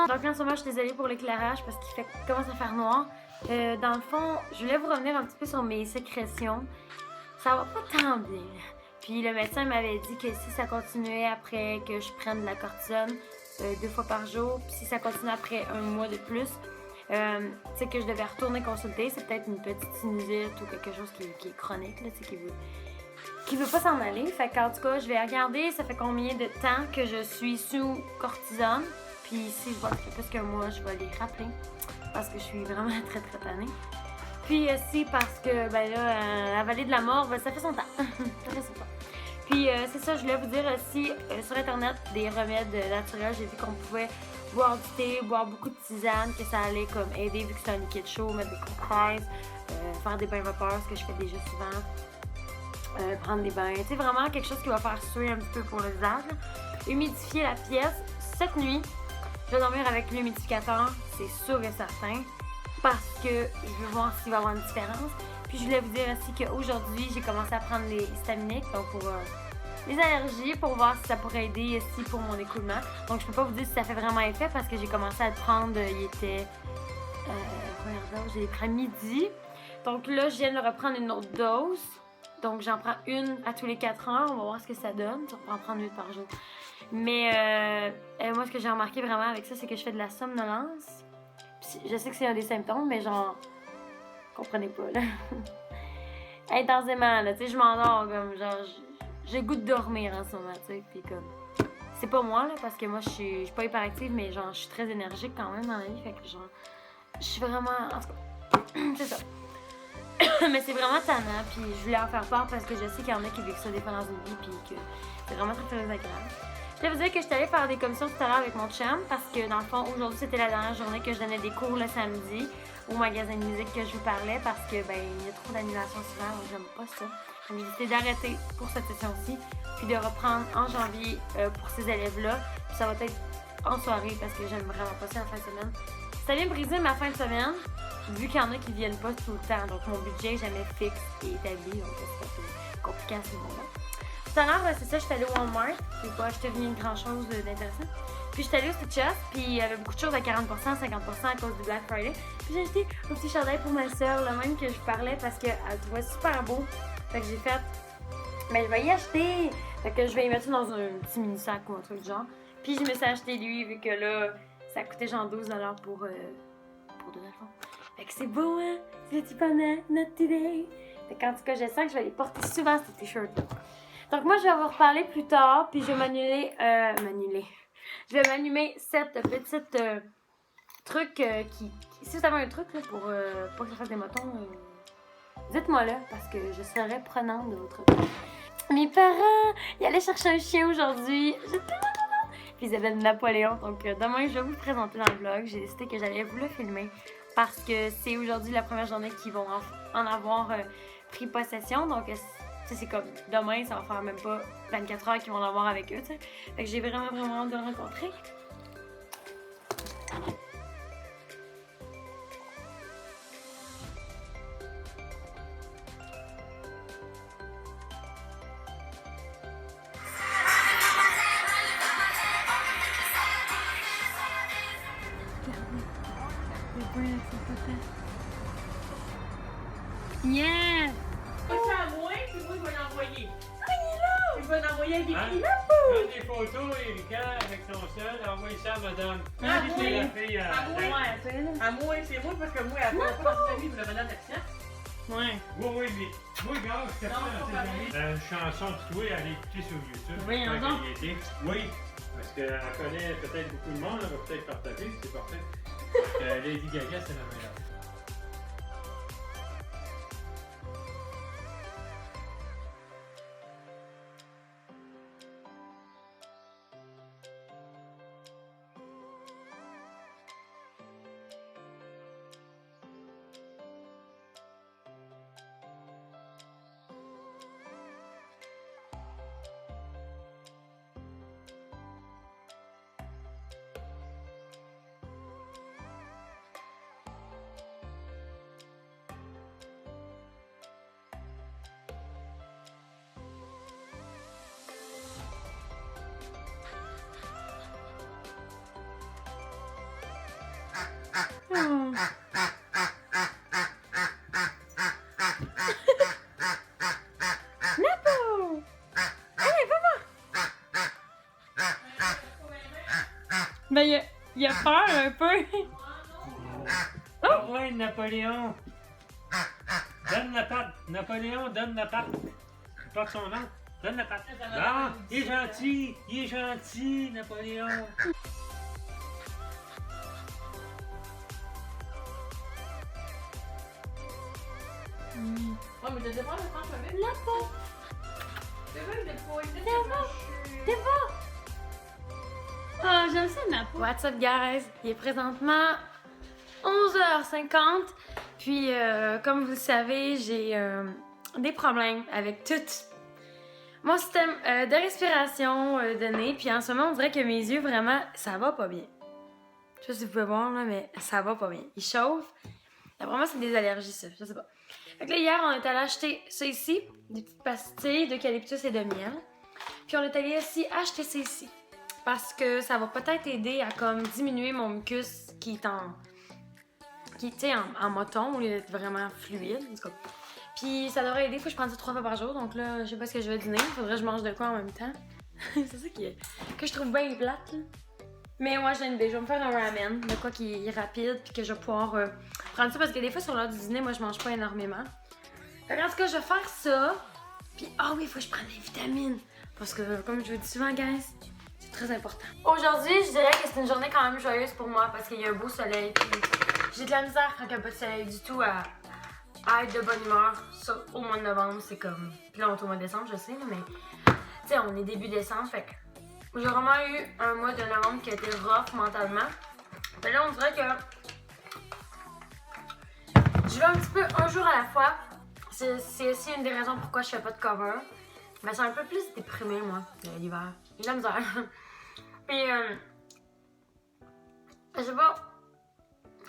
Donc en ce moment, je suis désolée pour l'éclairage parce qu'il commence à faire noir. Dans le fond, je voulais vous revenir un petit peu sur mes sécrétions. Ça va pas tant bien. Puis le médecin m'avait dit que si ça continuait après que je prenne de la cortisone 2 fois par jour, puis si ça continue après 1 mois de plus, tu sais que je devais retourner consulter. C'est peut-être une petite sinusite ou quelque chose qui est chronique, là, tu sais, qui veut pas s'en aller. Fait qu'en tout cas, je vais regarder ça fait combien de temps que je suis sous cortisone. Puis si je vois que ça fait plus qu'un mois, je vais les rappeler parce que je suis vraiment très très tannée. Puis aussi parce que, ben là, la vallée de la mort, ben, ça fait son temps. Ça fait son temps. Puis c'est ça, je voulais vous dire aussi, sur Internet, des remèdes naturels, j'ai vu qu'on pouvait boire du thé, boire beaucoup de tisane, que ça allait comme aider vu que c'est un liquide chaud, mettre des compresses, faire des bains vapeurs, ce que je fais déjà souvent, prendre des bains. C'est vraiment quelque chose qui va faire suer un petit peu pour le visage. Humidifier la pièce. Cette nuit, je vais dormir avec l'humidificateur, c'est sûr et certain, parce que je veux voir s'il va y avoir une différence. Puis je voulais vous dire aussi qu'aujourd'hui, j'ai commencé à prendre les histaminiques, donc pour les allergies, pour voir si ça pourrait aider aussi pour mon écoulement. Donc je peux pas vous dire si ça fait vraiment effet parce que j'ai commencé à le prendre, il était, j'ai pris à midi. Donc là, je viens de reprendre une autre dose. Donc j'en prends une à tous les 4 heures, on va voir ce que ça donne. Je vais en prendre une par jour. Mais moi, ce que j'ai remarqué vraiment avec ça, c'est que je fais de la somnolence. Puis, je sais que c'est un des symptômes, mais genre, comprenez pas, là. Intensément, là, tu sais, je m'endors comme, genre, j'ai goût de dormir en ce moment, tu sais, puis comme, c'est pas moi, là, parce que moi, je suis pas hyperactive, mais genre, je suis très énergique quand même dans la vie, fait que genre, je suis vraiment, en tout cas, c'est ça. Mais c'est vraiment tannant, puis je voulais en faire part parce que je sais qu'il y en a qui vivent ça des fois dans une vie, puis que c'est vraiment très très agréable. Je voulais vous dire que je suis allée faire des commissions tout à l'heure avec mon chum parce que dans le fond, aujourd'hui c'était la dernière journée que je donnais des cours le samedi au magasin de musique que je vous parlais parce que ben il y a trop d'animation souvent, j'aime pas ça. Donc j'ai décidé d'arrêter pour cette session-ci, puis de reprendre en janvier pour ces élèves-là. Puis ça va être en soirée parce que j'aime vraiment pas ça la fin de semaine. Ça vient briser ma fin de semaine, vu qu'il y en a qui viennent pas tout le temps. Donc mon budget est jamais fixe et établi, donc c'est compliqué à ce moment-là. Tout à l'heure, c'est ça, j'étais allée au Walmart. J'ai pas acheté une grande chose d'intéressant. Puis j'étais allée au Stitches, puis il y avait beaucoup de choses à 40%, 50% à cause du Black Friday. Puis j'ai acheté un petit chandail pour ma soeur, le même que je parlais parce qu'elle trouvait super beau. Fait que j'ai fait, mais je vais y acheter. Fait que je vais y mettre dans un petit mini sac ou un truc du genre. Puis je me suis acheté lui, vu que là, ça coûtait genre 12$ pour 2 enfants. Fait que c'est beau, hein? C'est le petit bonnet, not today. Fait qu'en tout cas, je sens que je vais les porter souvent, ces t-shirts-là. Donc moi, je vais vous reparler plus tard, puis je vais je vais m'allumer cette petite truc qui... Si vous avez un truc là, pour que ça fasse des motons, dites-moi là, parce que je serai prenante de votre truc. Mes parents, ils allaient chercher un chien aujourd'hui. J'étais tellement contente. Puis ils avaient Napoléon, donc demain, je vais vous le présenter dans le vlog. J'ai décidé que j'allais vous le filmer parce que c'est aujourd'hui la première journée qu'ils vont en avoir pris possession, donc... c'est comme demain, ça va faire même pas 24 heures qu'ils vont l'avoir avec eux, tu sais. Fait que j'ai vraiment hâte de le rencontrer. Yeah! C'est à moi, puis moi, je vais l'envoyer. Ah, il est là! Je vais l'envoyer avec des prix. Prends des photos, Erika, avec ton seul, envoie ça à madame. Ah, Puis oui. c'est la fille à... À moi, à moi, c'est moi, parce que moi, elle va pas passer la vie pour la madame d'accent. Ouais. Oui, mais... Oui, gars, je te Non, fais pas une chanson de toi à aller écouter sur YouTube. Oui, Tant donc. qu'elle y était. Oui, parce qu'elle connaît peut-être beaucoup de monde, elle va peut-être partager, c'est parfait. Lady Gaga, c'est la meilleure. Oh. Napo! Allez, va voir! Ben, il a peur un peu. Oh ouais, Napoléon! Donne la patte! Napoléon, donne la patte! Je porte son nom. Donne la patte. Ah, il est gentil, Napoléon! Oh, mais t'as pas le temps de faire. Napo! C'est vrai, je l'ai pas été. T'es beau! Oh, j'aime ça, Napo. What's up, guys? Il est présentement 11h50. Puis, comme vous le savez, j'ai des problèmes avec tout mon système de respiration, de nez. Puis en ce moment, on dirait que mes yeux, vraiment, ça va pas bien. Je sais pas si vous pouvez voir, là, mais ça va pas bien. Ils chauffent. Vraiment, c'est des allergies, ça. Je sais pas. Fait que là, hier, on est allé acheter ça ici, des petites pastilles d'eucalyptus et de miel. Puis on est allé aussi acheter ça ici. Parce que ça va peut-être aider à comme diminuer mon mucus qui est en moton au lieu d'être vraiment fluide. En tout cas. Puis ça devrait aider, faut que je prenne ça 3 fois par jour. Donc là, je sais pas ce que je vais dîner. Faudrait que je mange de quoi en même temps. C'est ça que je trouve bien plate, là. Mais moi, je vais me faire un ramen, de quoi qui est rapide, puis que je vais pouvoir prendre ça. Parce que des fois, sur l'heure du dîner, moi, je mange pas énormément. Fait en tout cas, je vais faire ça. Puis, oui, il faut que je prenne des vitamines. Parce que, comme je vous dis souvent, guys, c'est très important. Aujourd'hui, je dirais que c'est une journée quand même joyeuse pour moi parce qu'il y a un beau soleil. Puis j'ai de la misère quand il n'y a pas de soleil du tout à être de bonne humeur. Ça, au mois de novembre, c'est comme. Puis là, on est au mois de décembre, je sais, mais. Tu sais, on est début décembre, fait que. J'ai vraiment eu un mois de novembre qui a été rough mentalement. Mais là, on dirait que. Je vais un petit peu un jour à la fois. C'est aussi une des raisons pourquoi je fais pas de cover. Mais c'est un peu plus déprimé, moi, l'hiver. J'ai de la misère. Puis, je sais pas.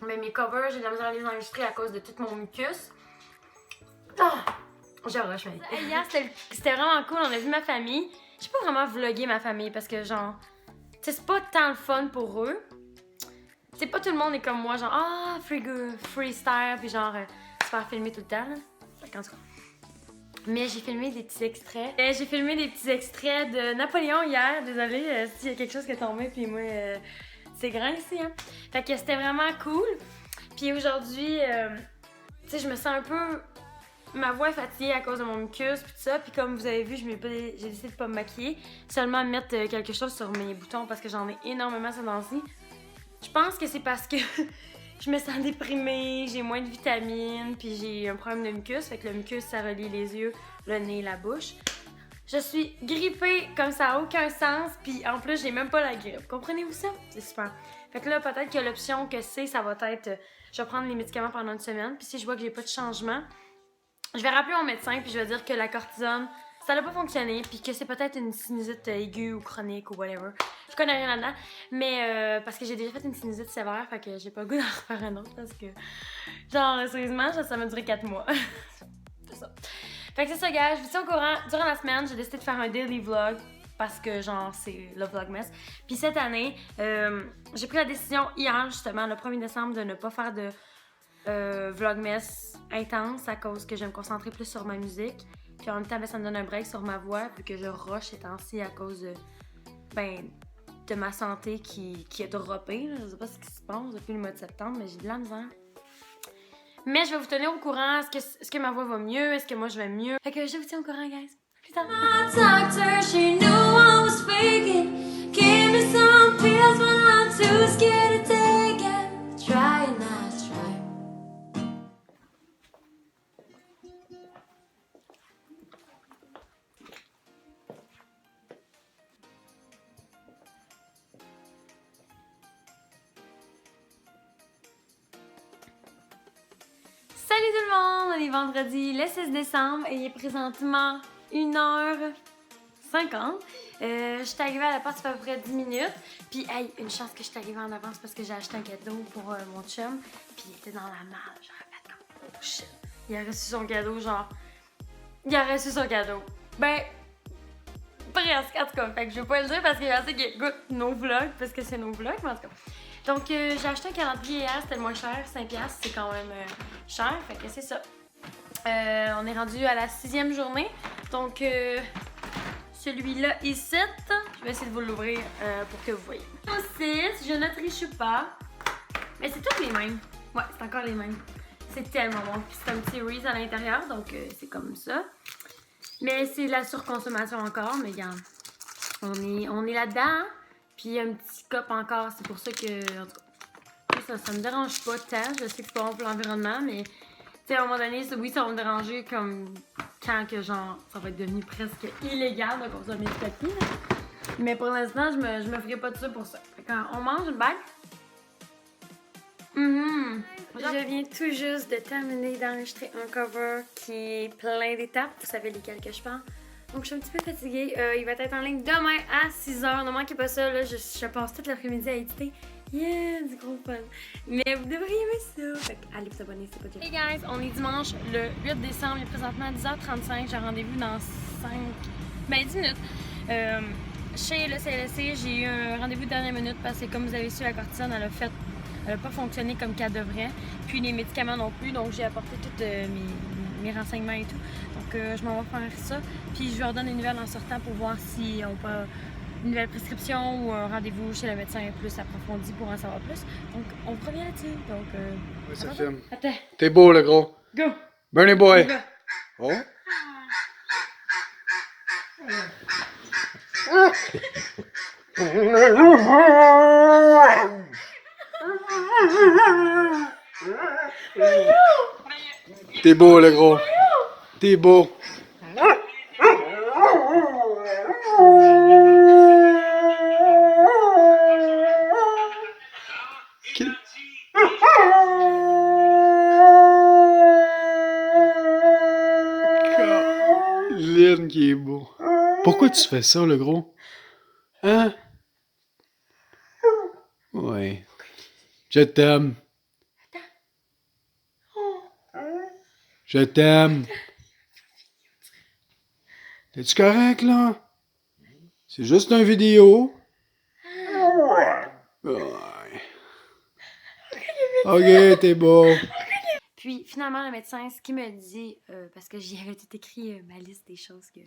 Mais mes covers, j'ai de la misère à les enregistrer à cause de tout mon mucus. Je rush, mais. Hier, c'était vraiment cool. On a vu ma famille. J'ai pas vraiment vlogué ma famille parce que, genre, tu sais, c'est pas tant le fun pour eux. C'est pas tout le monde est comme moi, genre, freestyle, puis genre, se faire filmer tout le temps, là. En tout cas. Mais j'ai filmé des petits extraits. J'ai filmé des petits extraits de Napoléon hier. Désolée s'il y a quelque chose qui est tombé, puis moi, c'est grand ici, hein. Fait que c'était vraiment cool. Puis aujourd'hui, tu sais, je me sens un peu. Ma voix est fatiguée à cause de mon mucus, puis tout ça. Puis comme vous avez vu, j'ai décidé de pas me maquiller. Seulement mettre quelque chose sur mes boutons parce que j'en ai énormément ces temps-ci. Je pense que c'est parce que je me sens déprimée, j'ai moins de vitamines, puis j'ai un problème de mucus. Fait que le mucus, ça relie les yeux, le nez, la bouche. Je suis grippée comme ça n'a aucun sens, puis en plus, j'ai même pas la grippe. Comprenez-vous ça? C'est super. Fait que là, peut-être que l'option que ça va être... je vais prendre les médicaments pendant une semaine, puis si je vois que j'ai pas de changement, je vais rappeler mon médecin, puis je vais dire que la cortisone, ça n'a pas fonctionné, puis que c'est peut-être une sinusite aiguë ou chronique ou whatever. Je connais rien là-dedans, mais parce que j'ai déjà fait une sinusite sévère, fait que j'ai pas le goût d'en refaire un autre parce que, genre, sérieusement, ça m'a duré 4 mois. C'est ça. Fait que c'est ça, gars, je vous tiens au courant. Durant la semaine, j'ai décidé de faire un daily vlog parce que, genre, c'est le Vlogmas. Puis cette année, j'ai pris la décision hier, justement, le 1er décembre, de ne pas faire de Vlogmas intense à cause que je vais me concentrer plus sur ma musique. Puis en même temps, ben, ça me donne un break sur ma voix vu que je rush ces temps-ci à cause de ma santé qui a droppé. Là. Je sais pas ce qui se passe depuis le mois de septembre, mais j'ai de la misère. Mais je vais vous tenir au courant. Est-ce que ma voix va mieux? Est-ce que moi je vais mieux? Fait que je vous tiens au courant, guys. Plus tard. Salut tout le monde! On est vendredi le 6 décembre et il est présentement 1h50. Je suis arrivée à la porte, ça fait à peu près 10 minutes. Puis, hey, une chance que je suis arrivée en avance parce que j'ai acheté un cadeau pour mon chum. Puis, il était dans la malle. Genre, fait comme, oh shit. Il a reçu son cadeau, genre. Il a reçu son cadeau. Ben, presque, en tout cas. Fait que je vais pas le dire parce qu'il a dit qu'il écoute nos vlogs parce que c'est nos vlogs, mais en tout cas. Donc, j'ai acheté un calendrier hier, c'était le moins cher, 5$, c'est quand même cher, fait que c'est ça. On est rendu à la 6e journée, donc celui-là ici, je vais essayer de vous l'ouvrir pour que vous voyez. 6, je ne triche pas, mais c'est tous les mêmes. Ouais, c'est encore les mêmes. C'est tellement bon, puis c'est un petit Reese à l'intérieur, donc c'est comme ça. Mais c'est de la surconsommation encore, mais regarde, on est là-dedans, hein? Puis il y a un petit cop encore, c'est pour ça que, en tout cas, ça me dérange pas tant. Je sais que c'est pas bon pour l'environnement, mais tu sais, à un moment donné, oui, ça va me déranger comme quand que genre, ça va être devenu presque illégal de consommer du papier. Là. Mais pour l'instant, je me ferai pas de ça pour ça. Fait quand on mange une bague. Je viens tout juste de terminer d'enregistrer un cover qui est plein d'étapes. Vous savez lesquelles que je parle. Donc, je suis un petit peu fatiguée. Il va être en ligne demain à 6h. Ne manquez pas ça. Là, je passe toute l'après-midi à éditer. Yeah, du gros fun. Mais vous devriez aimer ça. Fait que, allez vous abonner, c'est pas déjà. Hey guys, on est dimanche le 8 décembre. Il est présentement à 10h35. J'ai un rendez-vous dans 10 minutes. Chez le CLSC, j'ai eu un rendez-vous de dernière minute parce que, comme vous avez su, la cortisone, elle a pas fonctionné comme qu'elle devrait. Puis les médicaments non plus. Donc, j'ai apporté tous mes renseignements et tout. Donc, je m'en vais faire ça. Puis, je leur donne des nouvelles en sortant pour voir si on peut une nouvelle prescription ou un rendez-vous chez le médecin plus approfondi pour en savoir plus. Donc, on revient là-dessus. Donc, oui, ça filme. Attends. T'es beau, le gros. Go! Bernie boy. Oh. T'es beau, le gros. T'es beau. Lynn qui est beau. Pourquoi tu fais ça, le gros? Hein? Ouais. Je t'aime. Je t'aime. T'es-tu correct, là? C'est juste une vidéo. Ouais. Ok, t'es beau. Puis finalement, le médecin, ce qu'il me dit, parce que j'y avais tout écrit ma liste des choses que.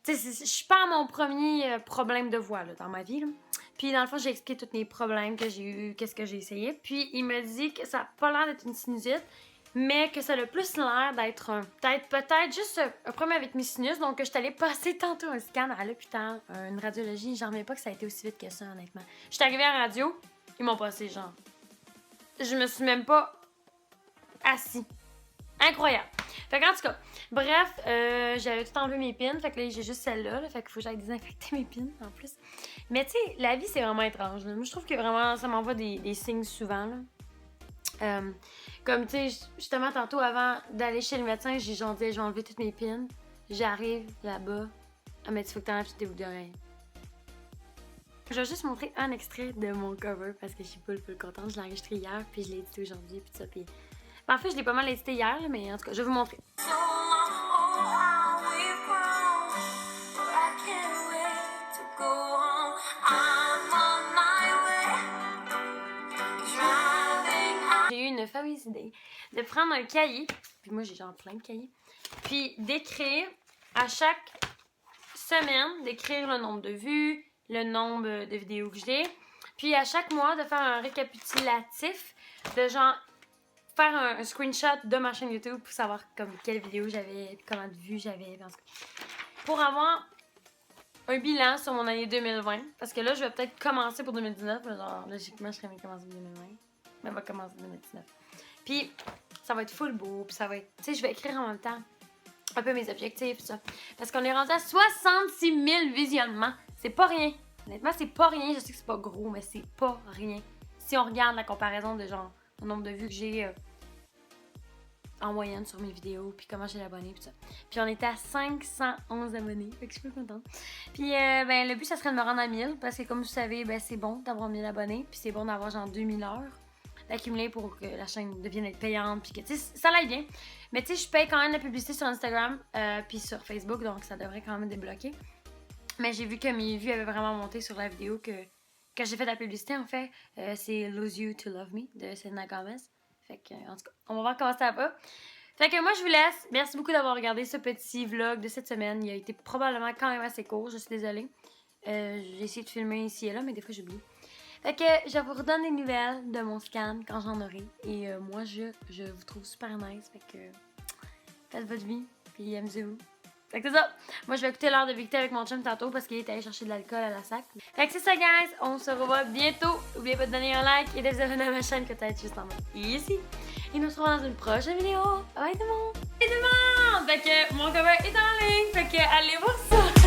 Tu sais, je suis pas à mon premier problème de voix là, dans ma vie. Là. Puis dans le fond, j'ai expliqué tous les problèmes que j'ai eu, qu'est-ce que j'ai essayé. Puis il me dit que ça n'a pas l'air d'être une sinusite, mais que ça a le plus l'air d'être peut-être juste un problème avec mes sinus. Donc je suis allée passer tantôt un scan à l'hôpital, une radiologie. J'en reviens pas que ça a été aussi vite que ça, honnêtement. Je suis arrivée à la radio, ils m'ont passé genre. Je me suis même pas assis. Incroyable. Fait qu'en tout cas, bref, j'avais tout enlevé mes pins. Fait que là, j'ai juste celle-là. Fait qu'il faut que j'aille désinfecter mes pins en plus. Mais tu sais, la vie, c'est vraiment étrange. Là. Moi, je trouve que vraiment, ça m'envoie des signes souvent. Là. Comme tu sais, justement, tantôt, avant d'aller chez le médecin, j'ai genre dit, je vais enlever toutes mes pins. J'arrive là-bas. Ah, mais tu faut que t'enlèves toutes tes boucles d'oreilles. Je vais juste montrer un extrait de mon cover parce que je suis pas le contente. Je l'ai enregistré hier, puis je l'ai édité aujourd'hui, puis tout ça. Puis... En fait, je l'ai pas mal édité hier, mais en tout cas, je vais vous montrer. J'ai eu une fameuse idée de prendre un cahier, puis moi j'ai genre plein de cahiers, puis d'écrire à chaque semaine, d'écrire le nombre de vues, le nombre de vidéos que j'ai, puis à chaque mois de faire un récapitulatif de genre faire un screenshot de ma chaîne YouTube pour savoir comme quelle vidéo j'avais, combien de vues j'avais, pour avoir un bilan sur mon année 2020, parce que là je vais peut-être commencer pour 2019, genre logiquement je serais bien commencer pour 2020, mais on va commencer pour 2019. Puis ça va être full beau, puis ça va être, tu sais, je vais écrire en même temps un peu mes objectifs, tout ça, parce qu'on est rendu à 66 000 visionnements, c'est pas rien. Honnêtement, c'est pas rien. Je sais que c'est pas gros, mais c'est pas rien. Si on regarde la comparaison de genre le nombre de vues que j'ai en moyenne sur mes vidéos, puis comment j'ai l'abonné, puis ça. Puis on était à 511 abonnés, fait que je suis peu contente. Puis ben le but, ça serait de me rendre à 1000, parce que comme vous savez, ben c'est bon d'avoir 1000 abonnés, puis c'est bon d'avoir genre 2000 heures d'accumuler pour que la chaîne devienne être payante, puis que tu sais, ça l'aille bien. Mais tu sais, je paye quand même la publicité sur Instagram, puis sur Facebook, donc ça devrait quand même débloquer. Mais j'ai vu que mes vues avaient vraiment monté sur la vidéo que que j'ai fait la publicité, en fait, c'est Lose You to Love Me de Selena Gomez. Fait que, en tout cas, on va voir comment ça va. Fait que moi, je vous laisse. Merci beaucoup d'avoir regardé ce petit vlog de cette semaine. Il a été probablement quand même assez court, je suis désolée. J'ai essayé de filmer ici et là, mais des fois, j'oublie. Fait que je vous redonne des nouvelles de mon scan quand j'en aurai. Et moi, je vous trouve super nice. Fait que faites votre vie, puis amusez-vous. Fait que c'est ça. Moi, je vais écouter l'heure de Victor avec mon chum tantôt parce qu'il est allé chercher de l'alcool à la sac. Fait que c'est ça, guys. On se revoit bientôt. N'oubliez pas de donner un like et de vous abonner à ma chaîne que t'as juste en bas ici. Et nous se revoit dans une prochaine vidéo. Bye tout le monde. Et tout le monde! Fait que mon cover est en ligne. Fait que allez voir ça.